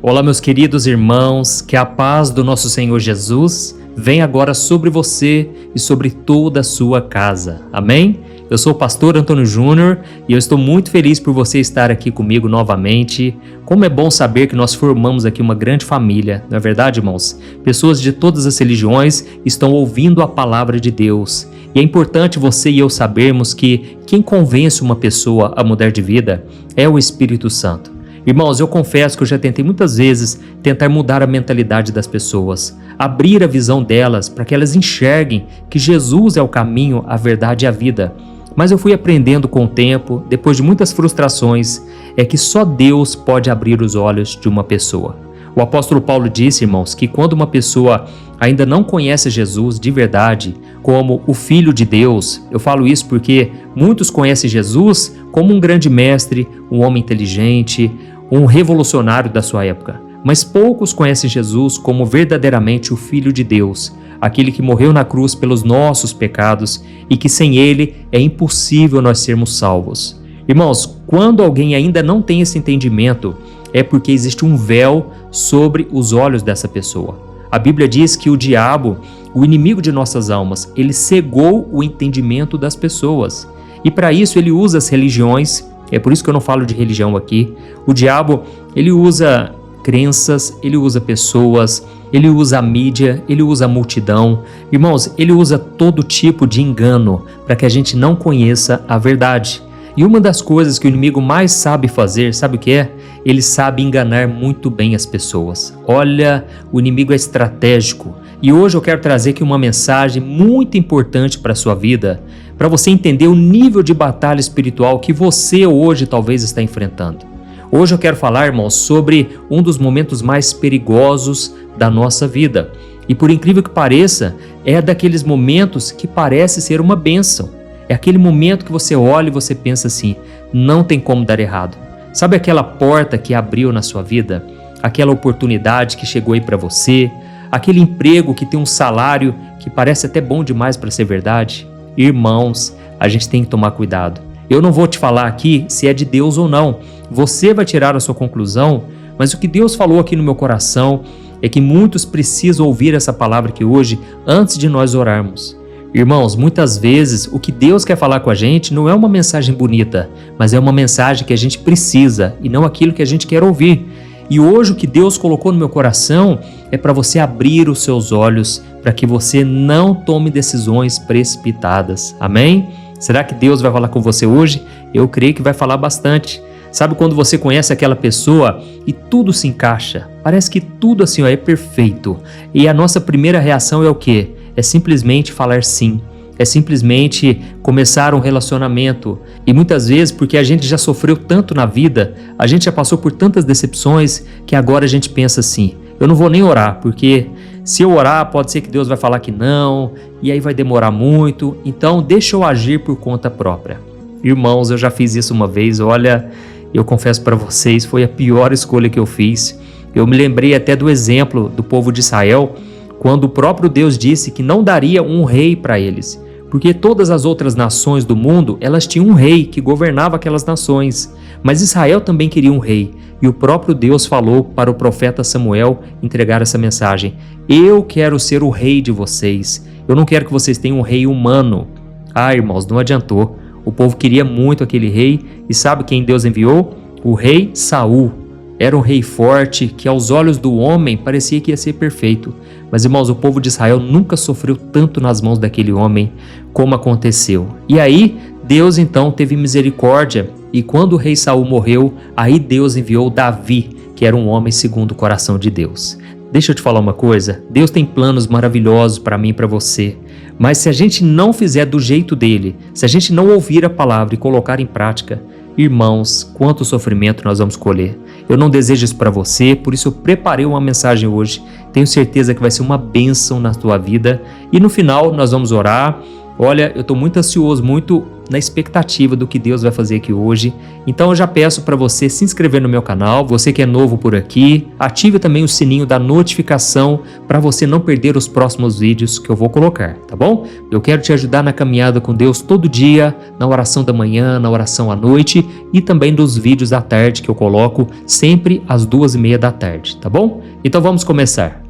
Olá, meus queridos irmãos, que a paz do nosso Senhor Jesus venha agora sobre você e sobre toda a sua casa. Amém? Eu sou o pastor Antônio Júnior e eu estou muito feliz por você estar aqui comigo novamente. Como é bom saber que nós formamos aqui uma grande família, não é verdade, irmãos? Pessoas de todas as religiões estão ouvindo a palavra de Deus. E é importante você e eu sabermos que quem convence uma pessoa a mudar de vida é o Espírito Santo. Irmãos, eu confesso que eu já tentei muitas vezes tentar mudar a mentalidade das pessoas, abrir a visão delas para que elas enxerguem que Jesus é o caminho, a verdade e a vida. Mas eu fui aprendendo com o tempo, depois de muitas frustrações, é que só Deus pode abrir os olhos de uma pessoa. O apóstolo Paulo disse, irmãos, que quando uma pessoa ainda não conhece Jesus de verdade, como o Filho de Deus, eu falo isso porque muitos conhecem Jesus como um grande mestre, um homem inteligente, um revolucionário da sua época. Mas poucos conhecem Jesus como verdadeiramente o Filho de Deus, aquele que morreu na cruz pelos nossos pecados e que sem ele é impossível nós sermos salvos. Irmãos, quando alguém ainda não tem esse entendimento, é porque existe um véu sobre os olhos dessa pessoa. A Bíblia diz que o diabo, o inimigo de nossas almas, ele cegou o entendimento das pessoas. E para isso ele usa as religiões, é por isso que eu não falo de religião aqui. O diabo, ele usa crenças, ele usa pessoas, ele usa a mídia, ele usa a multidão. Irmãos, ele usa todo tipo de engano para que a gente não conheça a verdade. E uma das coisas que o inimigo mais sabe fazer, sabe o que é? Ele sabe enganar muito bem as pessoas. Olha, o inimigo é estratégico. E hoje eu quero trazer aqui uma mensagem muito importante para a sua vida, para você entender o nível de batalha espiritual que você hoje talvez está enfrentando. Hoje eu quero falar, irmãos, sobre um dos momentos mais perigosos da nossa vida. E por incrível que pareça, é daqueles momentos que parece ser uma bênção. É aquele momento que você olha e você pensa assim, não tem como dar errado. Sabe aquela porta que abriu na sua vida? Aquela oportunidade que chegou aí para você? Aquele emprego que tem um salário que parece até bom demais para ser verdade? Irmãos, a gente tem que tomar cuidado. Eu não vou te falar aqui se é de Deus ou não. Você vai tirar a sua conclusão, mas o que Deus falou aqui no meu coração é que muitos precisam ouvir essa palavra aqui hoje antes de nós orarmos. Irmãos, muitas vezes o que Deus quer falar com a gente não é uma mensagem bonita, mas é uma mensagem que a gente precisa e não aquilo que a gente quer ouvir. E hoje o que Deus colocou no meu coração é para você abrir os seus olhos, para que você não tome decisões precipitadas. Amém? Será que Deus vai falar com você hoje? Eu creio que vai falar bastante. Sabe quando você conhece aquela pessoa e tudo se encaixa? Parece que tudo assim é perfeito. E a nossa primeira reação é o quê? É simplesmente falar sim. É simplesmente começar um relacionamento. E muitas vezes, porque a gente já sofreu tanto na vida, a gente já passou por tantas decepções, que agora a gente pensa assim, eu não vou nem orar, porque se eu orar pode ser que Deus vai falar que não, e aí vai demorar muito, então deixa eu agir por conta própria. Irmãos, eu já fiz isso uma vez, olha, eu confesso para vocês, foi a pior escolha que eu fiz. Eu me lembrei até do exemplo do povo de Israel, quando o próprio Deus disse que não daria um rei para eles, porque todas as outras nações do mundo, elas tinham um rei que governava aquelas nações, mas Israel também queria um rei, e o próprio Deus falou para o profeta Samuel entregar essa mensagem, eu quero ser o rei de vocês, eu não quero que vocês tenham um rei humano. Ah, irmãos, não adiantou, o povo queria muito aquele rei, e sabe quem Deus enviou? O rei Saul. Era um rei forte, que aos olhos do homem parecia que ia ser perfeito. Mas, irmãos, o povo de Israel nunca sofreu tanto nas mãos daquele homem como aconteceu. E aí, Deus então teve misericórdia. E quando o rei Saul morreu, aí Deus enviou Davi, que era um homem segundo o coração de Deus. Deixa eu te falar uma coisa, Deus tem planos maravilhosos para mim e para você. Mas se a gente não fizer do jeito dele, se a gente não ouvir a palavra e colocar em prática, irmãos, quanto sofrimento nós vamos colher. Eu não desejo isso para você, por isso eu preparei uma mensagem hoje. Tenho certeza que vai ser uma bênção na tua vida. E no final nós vamos orar. Olha, eu estou muito ansioso, muito na expectativa do que Deus vai fazer aqui hoje. Então eu já peço para você se inscrever no meu canal, você que é novo por aqui, ative também o sininho da notificação para você não perder os próximos vídeos que eu vou colocar, tá bom? Eu quero te ajudar na caminhada com Deus todo dia, na oração da manhã, na oração à noite e também nos vídeos da tarde que eu coloco sempre às 2:30 da tarde, tá bom? Então vamos começar.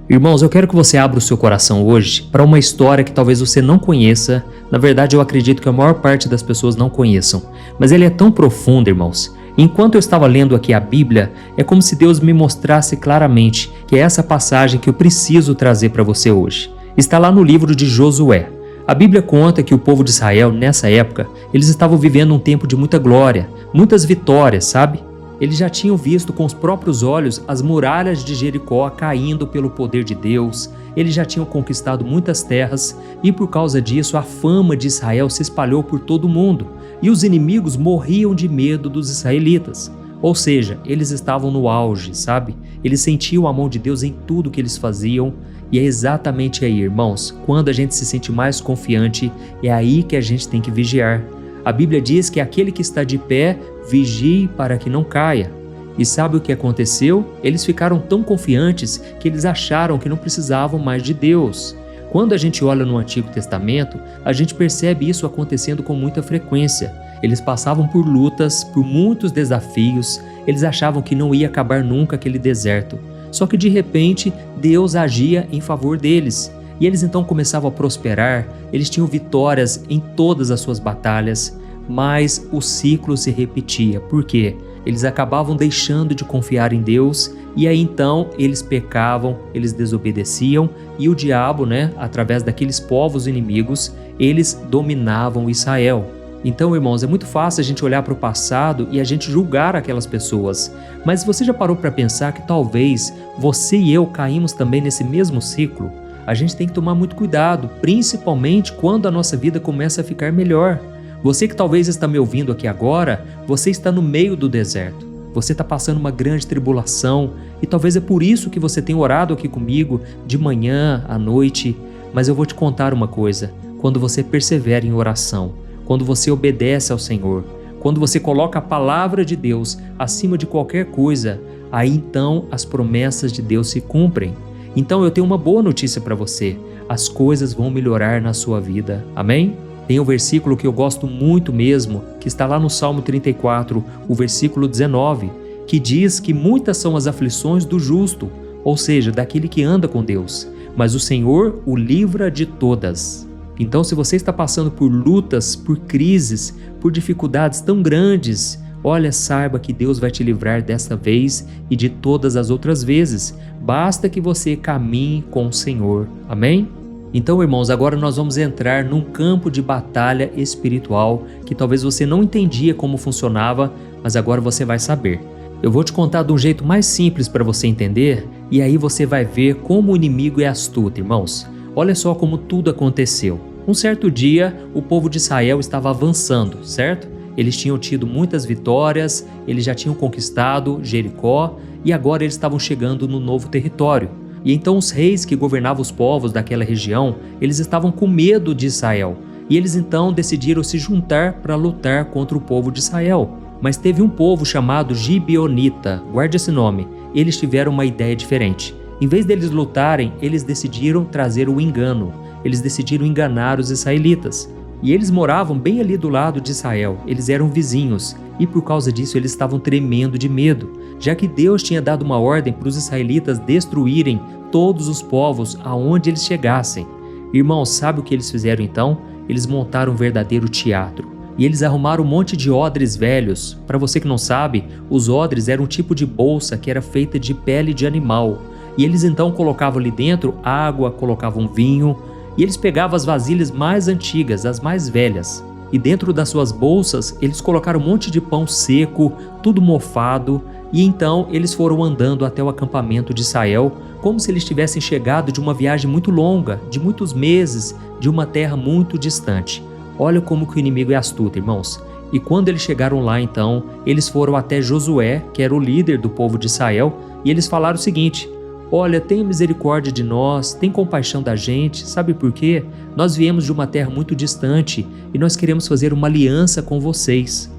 Irmãos, eu quero que você abra o seu coração hoje para uma história que talvez você não conheça. Na verdade, eu acredito que a maior parte das pessoas não conheçam. Mas ele é tão profundo, irmãos. Enquanto eu estava lendo aqui a Bíblia, é como se Deus me mostrasse claramente que é essa passagem que eu preciso trazer para você hoje. Está lá no livro de Josué. A Bíblia conta que o povo de Israel, nessa época, eles estavam vivendo um tempo de muita glória, muitas vitórias, sabe? Eles já tinham visto com os próprios olhos as muralhas de Jericó caindo pelo poder de Deus, eles já tinham conquistado muitas terras e por causa disso a fama de Israel se espalhou por todo o mundo e os inimigos morriam de medo dos israelitas. Ou seja, eles estavam no auge, sabe? Eles sentiam a mão de Deus em tudo que eles faziam e é exatamente aí, irmãos, quando a gente se sente mais confiante, é aí que a gente tem que vigiar. A Bíblia diz que aquele que está de pé, vigie para que não caia. E sabe o que aconteceu? Eles ficaram tão confiantes que eles acharam que não precisavam mais de Deus. Quando a gente olha no Antigo Testamento, a gente percebe isso acontecendo com muita frequência. Eles passavam por lutas, por muitos desafios, eles achavam que não ia acabar nunca aquele deserto. Só que de repente, Deus agia em favor deles. E eles então começavam a prosperar, eles tinham vitórias em todas as suas batalhas, mas o ciclo se repetia. Por quê? Eles acabavam deixando de confiar em Deus e aí então eles pecavam, eles desobedeciam e o diabo, através daqueles povos inimigos, eles dominavam Israel. Então, irmãos, é muito fácil a gente olhar para o passado e a gente julgar aquelas pessoas, mas você já parou para pensar que talvez você e eu caímos também nesse mesmo ciclo? A gente tem que tomar muito cuidado, principalmente quando a nossa vida começa a ficar melhor. Você que talvez está me ouvindo aqui agora, você está no meio do deserto. Você está passando uma grande tribulação e talvez é por isso que você tem orado aqui comigo de manhã, à noite. Mas eu vou te contar uma coisa, quando você persevera em oração, quando você obedece ao Senhor, quando você coloca a palavra de Deus acima de qualquer coisa, aí então as promessas de Deus se cumprem. Então eu tenho uma boa notícia para você, as coisas vão melhorar na sua vida, amém? Tem um versículo que eu gosto muito mesmo, que está lá no Salmo 34, o versículo 19, que diz que muitas são as aflições do justo, ou seja, daquele que anda com Deus, mas o Senhor o livra de todas. Então se você está passando por lutas, por crises, por dificuldades tão grandes, olha, saiba que Deus vai te livrar desta vez e de todas as outras vezes. Basta que você caminhe com o Senhor. Amém? Então, irmãos, agora nós vamos entrar num campo de batalha espiritual que talvez você não entendia como funcionava, mas agora você vai saber. Eu vou te contar de um jeito mais simples para você entender e aí você vai ver como o inimigo é astuto, irmãos. Olha só como tudo aconteceu. Um certo dia, o povo de Israel estava avançando, certo? Eles tinham tido muitas vitórias, eles já tinham conquistado Jericó e agora eles estavam chegando no novo território. E então os reis que governavam os povos daquela região, eles estavam com medo de Israel. E eles então decidiram se juntar para lutar contra o povo de Israel. Mas teve um povo chamado Gibeonita, guarde esse nome, eles tiveram uma ideia diferente. Em vez deles lutarem, eles decidiram trazer o engano, eles decidiram enganar os israelitas. E eles moravam bem ali do lado de Israel, eles eram vizinhos, e por causa disso eles estavam tremendo de medo, já que Deus tinha dado uma ordem para os israelitas destruírem todos os povos aonde eles chegassem. Irmãos, sabe o que eles fizeram então? Eles montaram um verdadeiro teatro, e eles arrumaram um monte de odres velhos. Para você que não sabe, os odres eram um tipo de bolsa que era feita de pele de animal, e eles então colocavam ali dentro água, colocavam vinho, e eles pegavam as vasilhas mais antigas, as mais velhas, e dentro das suas bolsas eles colocaram um monte de pão seco, tudo mofado, e então eles foram andando até o acampamento de Israel, como se eles tivessem chegado de uma viagem muito longa, de muitos meses, de uma terra muito distante. Olha como que o inimigo é astuto, irmãos. E quando eles chegaram lá então, eles foram até Josué, que era o líder do povo de Israel, e eles falaram o seguinte: olha, tenha misericórdia de nós, tem compaixão da gente. Sabe por quê? Nós viemos de uma terra muito distante e nós queremos fazer uma aliança com vocês.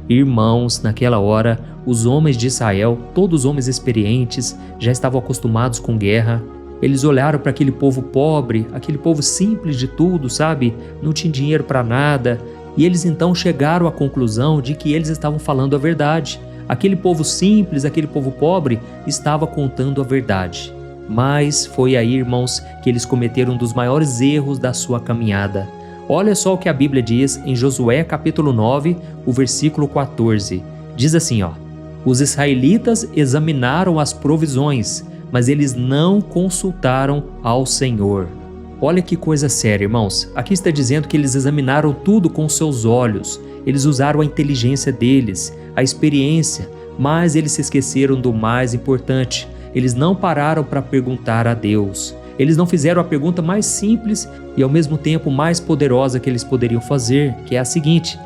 Irmãos, naquela hora, os homens de Israel, todos homens experientes, já estavam acostumados com guerra. Eles olharam para aquele povo pobre, aquele povo simples de tudo, sabe? Não tinha dinheiro para nada. E eles então chegaram à conclusão de que eles estavam falando a verdade. Aquele povo simples, aquele povo pobre, estava contando a verdade. Mas foi aí, irmãos, que eles cometeram um dos maiores erros da sua caminhada. Olha só o que a Bíblia diz em Josué capítulo 9, o versículo 14. Diz assim, ó: os israelitas examinaram as provisões, mas eles não consultaram ao Senhor. Olha que coisa séria, irmãos. Aqui está dizendo que eles examinaram tudo com seus olhos. Eles usaram a inteligência deles, a experiência, mas eles se esqueceram do mais importante. Eles não pararam para perguntar a Deus. Eles não fizeram a pergunta mais simples e ao mesmo tempo mais poderosa que eles poderiam fazer, que é a seguinte: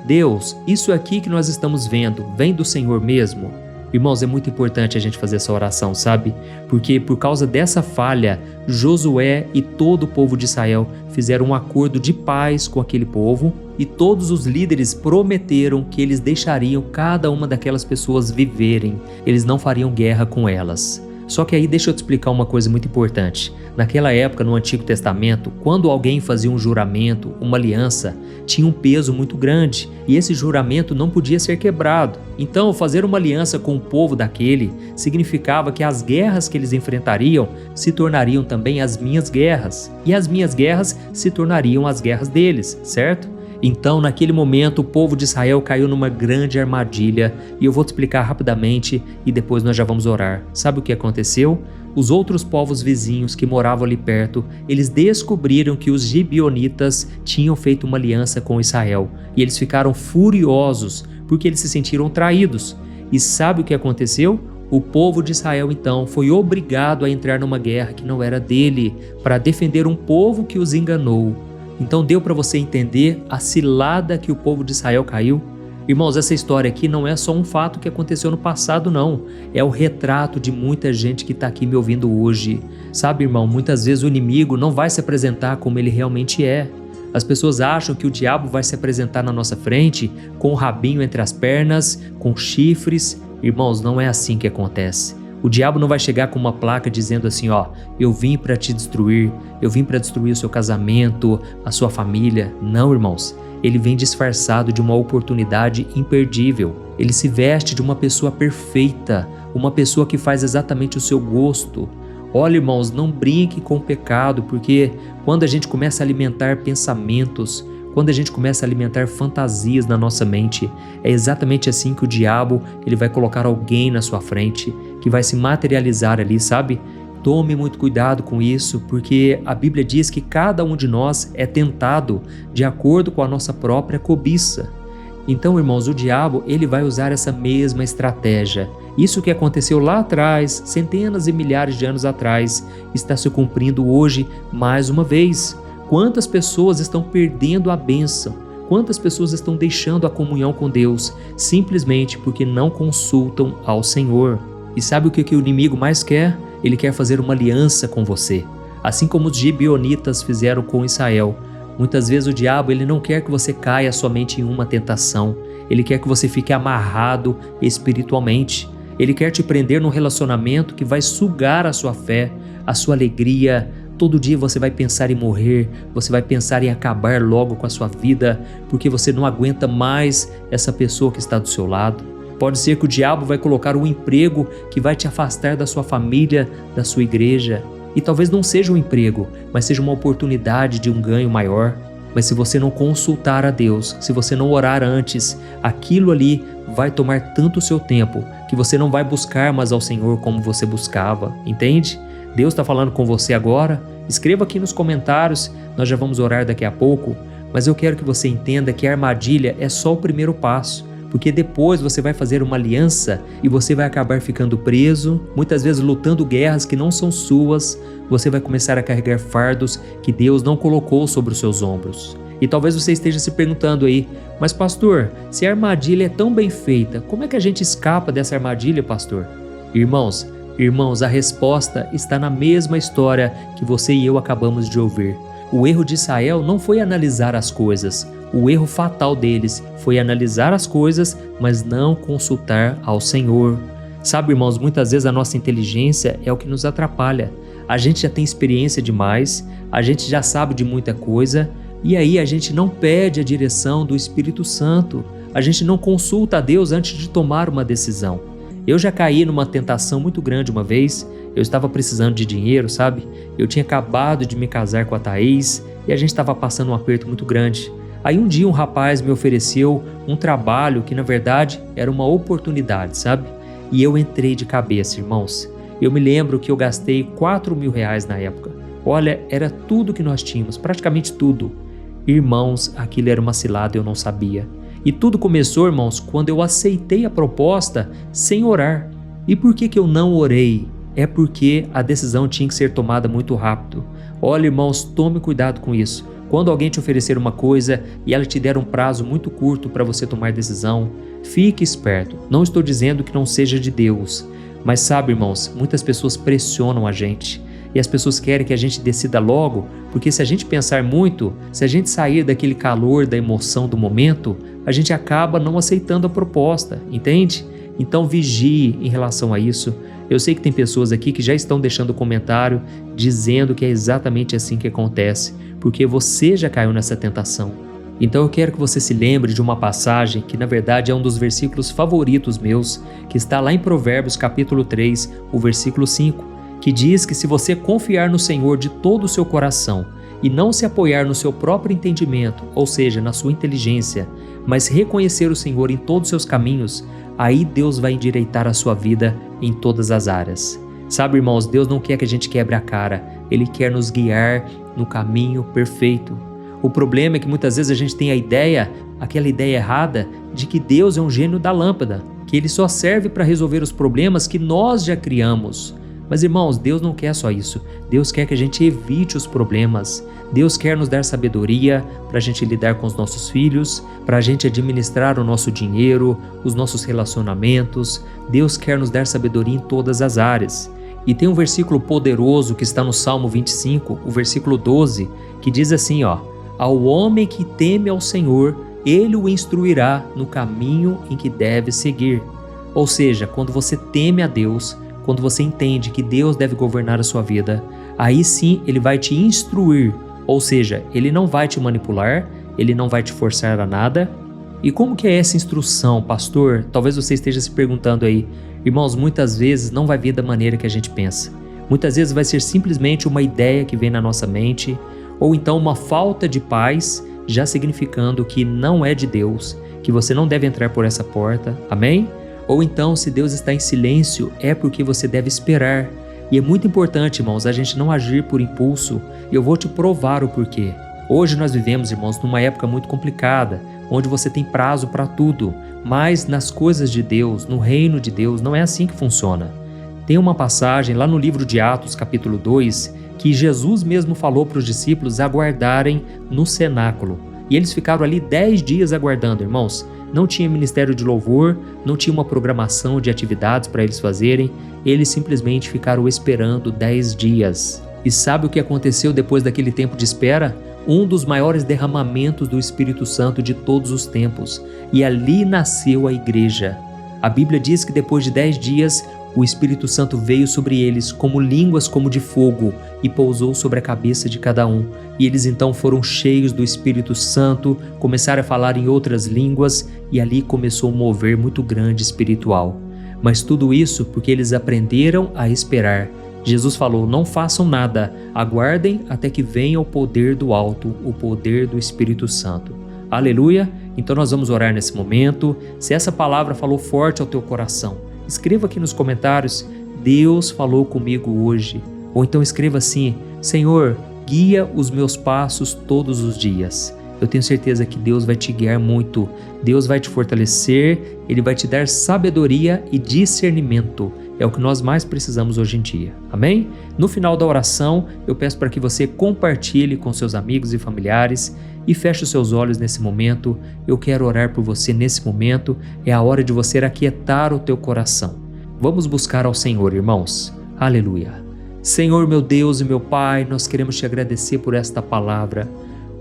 Deus, isso aqui que nós estamos vendo, vem do Senhor mesmo? Irmãos, é muito importante a gente fazer essa oração, sabe? Porque por causa dessa falha, Josué e todo o povo de Israel fizeram um acordo de paz com aquele povo e todos os líderes prometeram que eles deixariam cada uma daquelas pessoas viverem, eles não fariam guerra com elas. Só que aí deixa eu te explicar uma coisa muito importante. Naquela época, no Antigo Testamento, quando alguém fazia um juramento, uma aliança, tinha um peso muito grande e esse juramento não podia ser quebrado. Então, fazer uma aliança com o povo daquele significava que as guerras que eles enfrentariam se tornariam também as minhas guerras e as minhas guerras se tornariam as guerras deles, certo? Então, naquele momento, o povo de Israel caiu numa grande armadilha e eu vou te explicar rapidamente e depois nós já vamos orar. Sabe o que aconteceu? Os outros povos vizinhos que moravam ali perto, eles descobriram que os gibeonitas tinham feito uma aliança com Israel e eles ficaram furiosos porque eles se sentiram traídos. E sabe o que aconteceu? O povo de Israel então foi obrigado a entrar numa guerra que não era dele para defender um povo que os enganou. Então deu para você entender a cilada que o povo de Israel caiu? Irmãos, essa história aqui não é só um fato que aconteceu no passado, não. É o retrato de muita gente que está aqui me ouvindo hoje. Sabe, irmão, muitas vezes o inimigo não vai se apresentar como ele realmente é. As pessoas acham que o diabo vai se apresentar na nossa frente com o rabinho entre as pernas, com chifres. Irmãos, não é assim que acontece. O diabo não vai chegar com uma placa dizendo assim, ó, eu vim para te destruir, eu vim para destruir o seu casamento, a sua família. Não, irmãos, ele vem disfarçado de uma oportunidade imperdível. Ele se veste de uma pessoa perfeita, uma pessoa que faz exatamente o seu gosto. Olha, irmãos, não brinque com o pecado, porque quando a gente começa a alimentar pensamentos, quando a gente começa a alimentar fantasias na nossa mente, é exatamente assim que o diabo ele vai colocar alguém na sua frente, que vai se materializar ali, sabe? Tome muito cuidado com isso, porque a Bíblia diz que cada um de nós é tentado de acordo com a nossa própria cobiça. Então, irmãos, o diabo ele vai usar essa mesma estratégia. Isso que aconteceu lá atrás, centenas e milhares de anos atrás, está se cumprindo hoje mais uma vez. Quantas pessoas estão perdendo a bênção? Quantas pessoas estão deixando a comunhão com Deus simplesmente porque não consultam ao Senhor? E sabe o que o inimigo mais quer? Ele quer fazer uma aliança com você. Assim como os gibeonitas fizeram com Israel. Muitas vezes o diabo ele não quer que você caia somente em uma tentação. Ele quer que você fique amarrado espiritualmente. Ele quer te prender num relacionamento que vai sugar a sua fé, a sua alegria. Todo dia você vai pensar em morrer, você vai pensar em acabar logo com a sua vida, porque você não aguenta mais essa pessoa que está do seu lado. Pode ser que o diabo vai colocar um emprego que vai te afastar da sua família, da sua igreja. E talvez não seja um emprego, mas seja uma oportunidade de um ganho maior. Mas se você não consultar a Deus, se você não orar antes, aquilo ali vai tomar tanto o seu tempo que você não vai buscar mais ao Senhor como você buscava, entende? Deus está falando com você agora? Escreva aqui nos comentários, nós já vamos orar daqui a pouco, mas eu quero que você entenda que a armadilha é só o primeiro passo, porque depois você vai fazer uma aliança e você vai acabar ficando preso, muitas vezes lutando guerras que não são suas, você vai começar a carregar fardos que Deus não colocou sobre os seus ombros. E talvez você esteja se perguntando aí, mas pastor, se a armadilha é tão bem feita, como é que a gente escapa dessa armadilha, pastor? Irmãos, Irmãos, a resposta está na mesma história que você e eu acabamos de ouvir. O erro de Israel não foi analisar as coisas. O erro fatal deles foi analisar as coisas, mas não consultar ao Senhor. Sabe, irmãos, muitas vezes a nossa inteligência é o que nos atrapalha. A gente já tem experiência demais, a gente já sabe de muita coisa, e aí a gente não pede a direção do Espírito Santo. A gente não consulta a Deus antes de tomar uma decisão. Eu já caí numa tentação muito grande uma vez. Eu estava precisando de dinheiro, sabe? Eu tinha acabado de me casar com a Thaís e a gente estava passando um aperto muito grande. Aí um dia um rapaz me ofereceu um trabalho que na verdade era uma oportunidade, sabe? E eu entrei de cabeça, irmãos. Eu me lembro que eu gastei R$ 4.000 na época. Olha, era tudo que nós tínhamos, praticamente tudo. Irmãos, aquilo era uma cilada, eu não sabia. E tudo começou, irmãos, quando eu aceitei a proposta sem orar. E por que eu não orei? É porque a decisão tinha que ser tomada muito rápido. Olha, irmãos, tome cuidado com isso. Quando alguém te oferecer uma coisa e ela te der um prazo muito curto para você tomar decisão, fique esperto. Não estou dizendo que não seja de Deus, mas sabe, irmãos, muitas pessoas pressionam a gente. E as pessoas querem que a gente decida logo, porque se a gente pensar muito, se a gente sair daquele calor, da emoção do momento, a gente acaba não aceitando a proposta, entende? Então vigie em relação a isso. Eu sei que tem pessoas aqui que já estão deixando comentário dizendo que é exatamente assim que acontece, porque você já caiu nessa tentação. Então eu quero que você se lembre de uma passagem que na verdade é um dos versículos favoritos meus, que está lá em Provérbios capítulo 3, o versículo 5, que diz que se você confiar no Senhor de todo o seu coração e não se apoiar no seu próprio entendimento, ou seja, na sua inteligência, mas reconhecer o Senhor em todos os seus caminhos, aí Deus vai endireitar a sua vida em todas as áreas. Sabe, irmãos, Deus não quer que a gente quebre a cara, Ele quer nos guiar no caminho perfeito. O problema é que muitas vezes a gente tem aquela ideia errada de que Deus é um gênio da lâmpada, que Ele só serve para resolver os problemas que nós já criamos. Mas, irmãos, Deus não quer só isso. Deus quer que a gente evite os problemas. Deus quer nos dar sabedoria para a gente lidar com os nossos filhos, para a gente administrar o nosso dinheiro, os nossos relacionamentos. Deus quer nos dar sabedoria em todas as áreas. E tem um versículo poderoso que está no Salmo 25, o versículo 12, que diz assim, ao homem que teme ao Senhor, Ele o instruirá no caminho em que deve seguir. Ou seja, quando você teme a Deus, quando você entende que Deus deve governar a sua vida, aí sim Ele vai te instruir, ou seja, Ele não vai te manipular, Ele não vai te forçar a nada. E como que é essa instrução, pastor? Talvez você esteja se perguntando aí. Irmãos, muitas vezes não vai vir da maneira que a gente pensa. Muitas vezes vai ser simplesmente uma ideia que vem na nossa mente, ou então uma falta de paz, já significando que não é de Deus, que você não deve entrar por essa porta, amém? Ou então, se Deus está em silêncio, é porque você deve esperar. E é muito importante, irmãos, a gente não agir por impulso. E eu vou te provar o porquê. Hoje nós vivemos, irmãos, numa época muito complicada, onde você tem prazo para tudo. Mas nas coisas de Deus, no reino de Deus, não é assim que funciona. Tem uma passagem lá no livro de Atos, capítulo 2, que Jesus mesmo falou para os discípulos aguardarem no cenáculo. E eles ficaram ali 10 dias aguardando, irmãos. Não tinha ministério de louvor, não tinha uma programação de atividades para eles fazerem, eles simplesmente ficaram esperando 10 dias. E sabe o que aconteceu depois daquele tempo de espera? Um dos maiores derramamentos do Espírito Santo de todos os tempos. E ali nasceu a igreja. A Bíblia diz que depois de 10 dias, o Espírito Santo veio sobre eles como línguas como de fogo e pousou sobre a cabeça de cada um. E eles então foram cheios do Espírito Santo, começaram a falar em outras línguas e ali começou um mover muito grande espiritual. Mas tudo isso porque eles aprenderam a esperar. Jesus falou, não façam nada, aguardem até que venha o poder do alto, o poder do Espírito Santo. Aleluia! Então nós vamos orar nesse momento. Se essa palavra falou forte ao teu coração, escreva aqui nos comentários, Deus falou comigo hoje. Ou então escreva assim, Senhor, guia os meus passos todos os dias. Eu tenho certeza que Deus vai te guiar muito. Deus vai te fortalecer, Ele vai te dar sabedoria e discernimento. É o que nós mais precisamos hoje em dia. Amém? No final da oração, eu peço para que você compartilhe com seus amigos e familiares e feche os seus olhos nesse momento. Eu quero orar por você nesse momento. É a hora de você aquietar o teu coração. Vamos buscar ao Senhor, irmãos. Aleluia. Senhor, meu Deus e meu Pai, nós queremos te agradecer por esta palavra.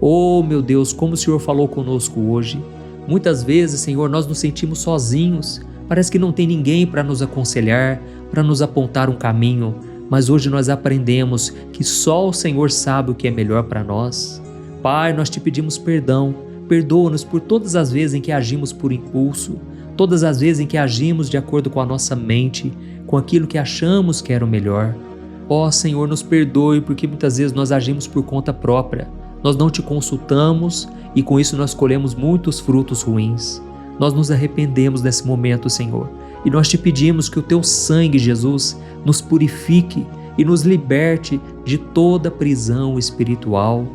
Oh, meu Deus, como o Senhor falou conosco hoje. Muitas vezes, Senhor, nós nos sentimos sozinhos. Parece que não tem ninguém para nos aconselhar, para nos apontar um caminho. Mas hoje nós aprendemos que só o Senhor sabe o que é melhor para nós. Pai, nós te pedimos perdão. Perdoa-nos por todas as vezes em que agimos por impulso, todas as vezes em que agimos de acordo com a nossa mente, com aquilo que achamos que era o melhor. Ó Senhor, nos perdoe porque muitas vezes nós agimos por conta própria. Nós não te consultamos e com isso nós colhemos muitos frutos ruins. Nós nos arrependemos nesse momento, Senhor, e nós te pedimos que o teu sangue, Jesus, nos purifique e nos liberte de toda prisão espiritual.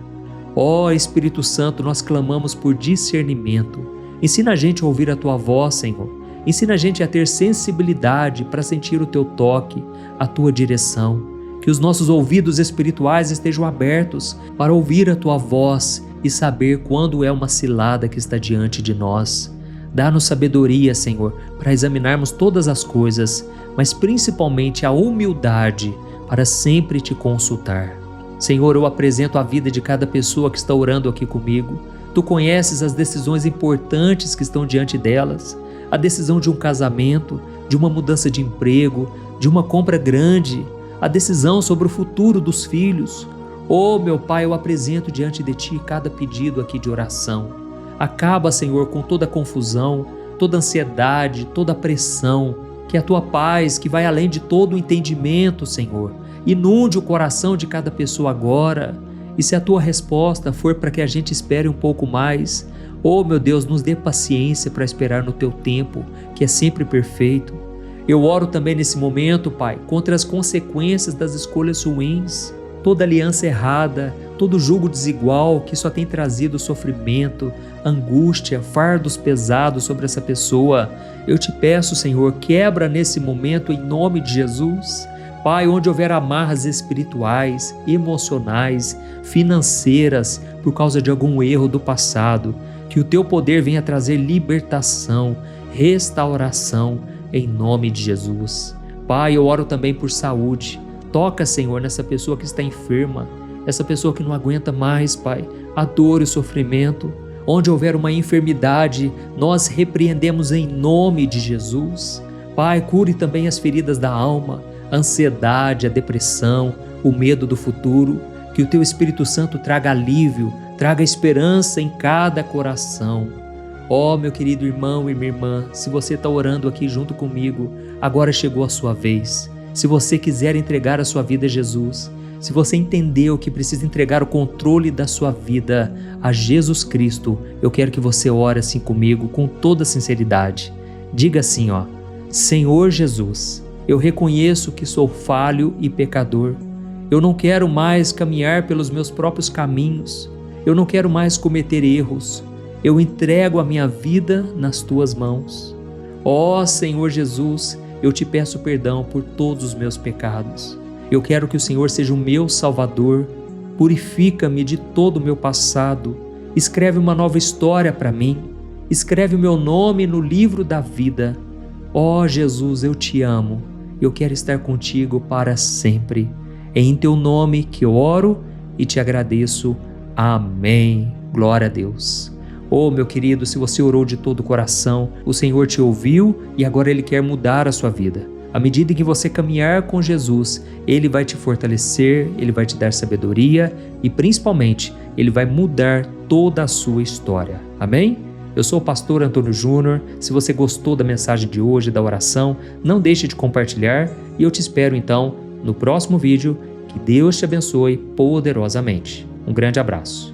Ó Espírito Santo, nós clamamos por discernimento. Ensina a gente a ouvir a tua voz, Senhor. Ensina a gente a ter sensibilidade para sentir o teu toque, a tua direção. Que os nossos ouvidos espirituais estejam abertos para ouvir a tua voz e saber quando é uma cilada que está diante de nós. Dá-nos sabedoria, Senhor, para examinarmos todas as coisas, mas principalmente a humildade para sempre te consultar. Senhor, eu apresento a vida de cada pessoa que está orando aqui comigo. Tu conheces as decisões importantes que estão diante delas, a decisão de um casamento, de uma mudança de emprego, de uma compra grande, a decisão sobre o futuro dos filhos. Oh, meu Pai, eu apresento diante de Ti cada pedido aqui de oração. Acaba, Senhor, com toda a confusão, toda a ansiedade, toda a pressão, que a Tua paz, que vai além de todo o entendimento, Senhor, inunde o coração de cada pessoa agora. E se a Tua resposta for para que a gente espere um pouco mais, oh, meu Deus, nos dê paciência para esperar no Teu tempo, que é sempre perfeito. Eu oro também nesse momento, Pai, contra as consequências das escolhas ruins, toda aliança errada, todo jugo desigual que só tem trazido sofrimento, angústia, fardos pesados sobre essa pessoa. Eu te peço, Senhor, quebra nesse momento em nome de Jesus. Pai, onde houver amarras espirituais, emocionais, financeiras, por causa de algum erro do passado, que o Teu poder venha trazer libertação, restauração, em nome de Jesus. Pai, eu oro também por saúde. Toca, Senhor, nessa pessoa que está enferma, essa pessoa que não aguenta mais, Pai, a dor e o sofrimento. Onde houver uma enfermidade, nós repreendemos em nome de Jesus. Pai, cure também as feridas da alma, a ansiedade, a depressão, o medo do futuro. Que o Teu Espírito Santo traga alívio, traga esperança em cada coração. Ó, meu querido irmão e minha irmã, se você está orando aqui junto comigo, agora chegou a sua vez. Se você quiser entregar a sua vida a Jesus, se você entendeu que precisa entregar o controle da sua vida a Jesus Cristo, eu quero que você ore assim comigo com toda sinceridade. Diga assim, ó: Senhor Jesus, eu reconheço que sou falho e pecador. Eu não quero mais caminhar pelos meus próprios caminhos. Eu não quero mais cometer erros. Eu entrego a minha vida nas Tuas mãos. Ó Senhor Jesus, eu te peço perdão por todos os meus pecados. Eu quero que o Senhor seja o meu Salvador. Purifica-me de todo o meu passado. Escreve uma nova história para mim. Escreve o meu nome no livro da vida. Ó Jesus, eu te amo. Eu quero estar contigo para sempre. É em Teu nome que eu oro e te agradeço. Amém. Glória a Deus. Oh, meu querido, se você orou de todo o coração, o Senhor te ouviu e agora Ele quer mudar a sua vida. À medida que você caminhar com Jesus, Ele vai te fortalecer, Ele vai te dar sabedoria e, principalmente, Ele vai mudar toda a sua história. Amém? Eu sou o pastor Antônio Júnior. Se você gostou da mensagem de hoje, da oração, não deixe de compartilhar e eu te espero então no próximo vídeo. Que Deus te abençoe poderosamente. Um grande abraço.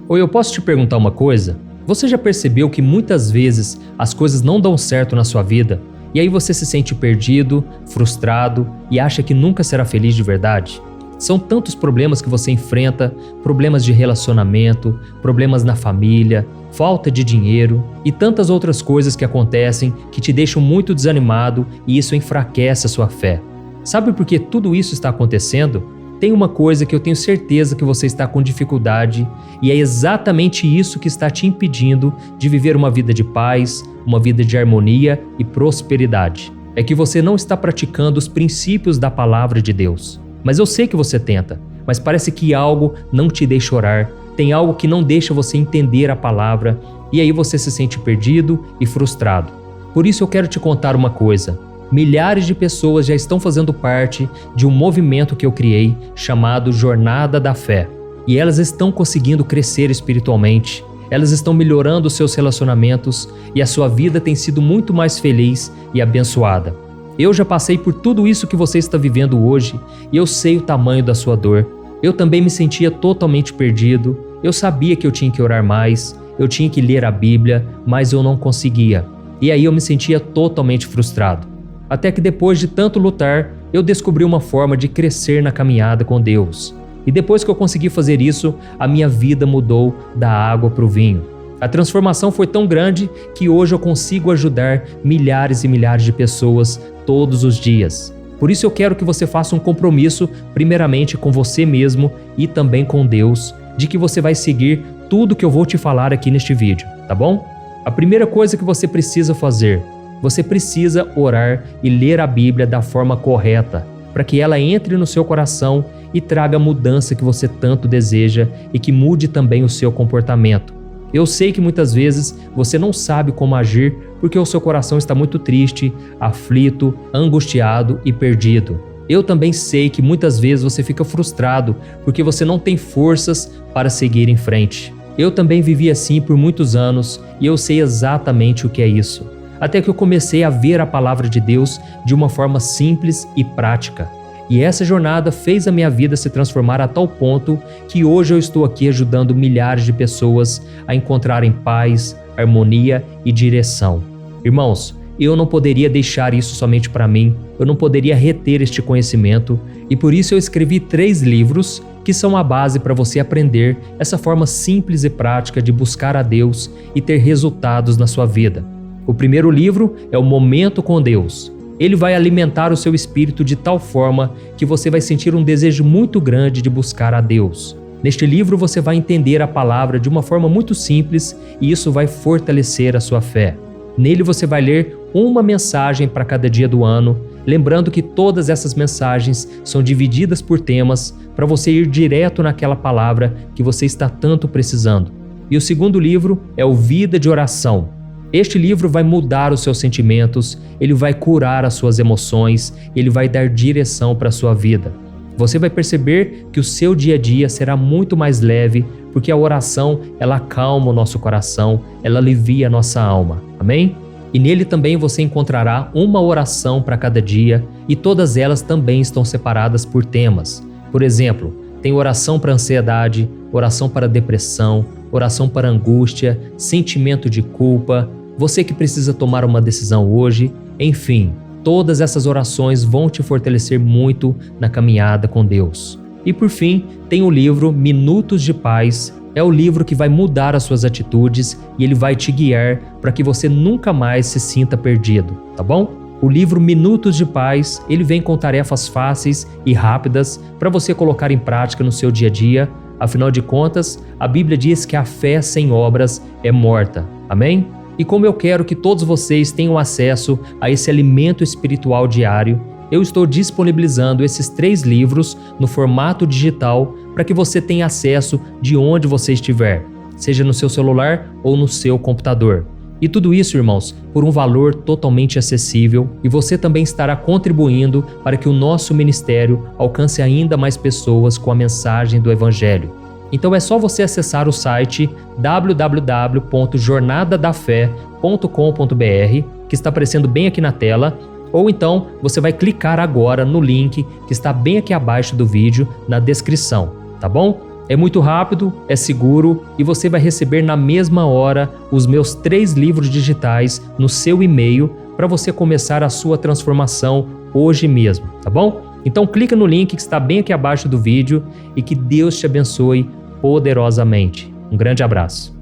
Oi, eu posso te perguntar uma coisa? Você já percebeu que muitas vezes as coisas não dão certo na sua vida e aí você se sente perdido, frustrado e acha que nunca será feliz de verdade? São tantos problemas que você enfrenta, problemas de relacionamento, problemas na família, falta de dinheiro e tantas outras coisas que acontecem que te deixam muito desanimado e isso enfraquece a sua fé. Sabe por que tudo isso está acontecendo? Tem uma coisa que eu tenho certeza que você está com dificuldade e é exatamente isso que está te impedindo de viver uma vida de paz, uma vida de harmonia e prosperidade. é que você não está praticando os princípios da palavra de Deus. Mas eu sei que você tenta, mas parece que algo não te deixa orar, tem algo que não deixa você entender a palavra, e aí você se sente perdido e frustrado. Por isso eu quero te contar uma coisa. Milhares de pessoas já estão fazendo parte de um movimento que eu criei chamado Jornada da Fé. E elas estão conseguindo crescer espiritualmente, elas estão melhorando seus relacionamentos e a sua vida tem sido muito mais feliz e abençoada. Eu já passei por tudo isso que você está vivendo hoje e eu sei o tamanho da sua dor. Eu também me sentia totalmente perdido, eu sabia que eu tinha que orar mais, eu tinha que ler a Bíblia, mas eu não conseguia. E aí eu me sentia totalmente frustrado. Até que depois de tanto lutar, eu descobri uma forma de crescer na caminhada com Deus. E depois que eu consegui fazer isso, a minha vida mudou da água para o vinho. A transformação foi tão grande que hoje eu consigo ajudar milhares e milhares de pessoas todos os dias. Por isso eu quero que você faça um compromisso, primeiramente com você mesmo e também com Deus, de que você vai seguir tudo que eu vou te falar aqui neste vídeo, tá bom? A primeira coisa que você precisa fazer, você precisa orar e ler a Bíblia da forma correta, para que ela entre no seu coração e traga a mudança que você tanto deseja e que mude também o seu comportamento. Eu sei que muitas vezes você não sabe como agir porque o seu coração está muito triste, aflito, angustiado e perdido. Eu também sei que muitas vezes você fica frustrado porque você não tem forças para seguir em frente. Eu também vivi assim por muitos anos e eu sei exatamente o que é isso. Até que eu comecei a ver a palavra de Deus de uma forma simples e prática. E essa jornada fez a minha vida se transformar a tal ponto que hoje eu estou aqui ajudando milhares de pessoas a encontrarem paz, harmonia e direção. Irmãos, eu não poderia deixar isso somente para mim, eu não poderia reter este conhecimento e por isso eu escrevi 3 livros que são a base para você aprender essa forma simples e prática de buscar a Deus e ter resultados na sua vida. O primeiro livro é o Momento com Deus. Ele vai alimentar o seu espírito de tal forma que você vai sentir um desejo muito grande de buscar a Deus. Neste livro você vai entender a palavra de uma forma muito simples e isso vai fortalecer a sua fé. Nele você vai ler uma mensagem para cada dia do ano, lembrando que todas essas mensagens são divididas por temas para você ir direto naquela palavra que você está tanto precisando. E o segundo livro é o Vida de Oração. Este livro vai mudar os seus sentimentos, ele vai curar as suas emoções, ele vai dar direção para a sua vida. Você vai perceber que o seu dia a dia será muito mais leve, porque a oração, ela acalma o nosso coração, ela alivia a nossa alma. Amém? E nele também você encontrará uma oração para cada dia e todas elas também estão separadas por temas. Por exemplo, tem oração para ansiedade, oração para depressão, oração para angústia, sentimento de culpa, você que precisa tomar uma decisão hoje, enfim, todas essas orações vão te fortalecer muito na caminhada com Deus. E por fim, tem o livro Minutos de Paz, é o livro que vai mudar as suas atitudes e ele vai te guiar para que você nunca mais se sinta perdido, tá bom? O livro Minutos de Paz, ele vem com tarefas fáceis e rápidas para você colocar em prática no seu dia a dia. Afinal de contas, a Bíblia diz que a fé sem obras é morta. Amém? E como eu quero que todos vocês tenham acesso a esse alimento espiritual diário, eu estou disponibilizando esses 3 livros no formato digital para que você tenha acesso de onde você estiver, seja no seu celular ou no seu computador. E tudo isso, irmãos, por um valor totalmente acessível e você também estará contribuindo para que o nosso ministério alcance ainda mais pessoas com a mensagem do Evangelho. Então é só você acessar o site www.jornadadafé.com.br, que está aparecendo bem aqui na tela, ou então você vai clicar agora no link que está bem aqui abaixo do vídeo, na descrição, tá bom? É muito rápido, é seguro e você vai receber na mesma hora os meus 3 livros digitais no seu e-mail para você começar a sua transformação hoje mesmo, tá bom? Então clica no link que está bem aqui abaixo do vídeo e que Deus te abençoe poderosamente. Um grande abraço.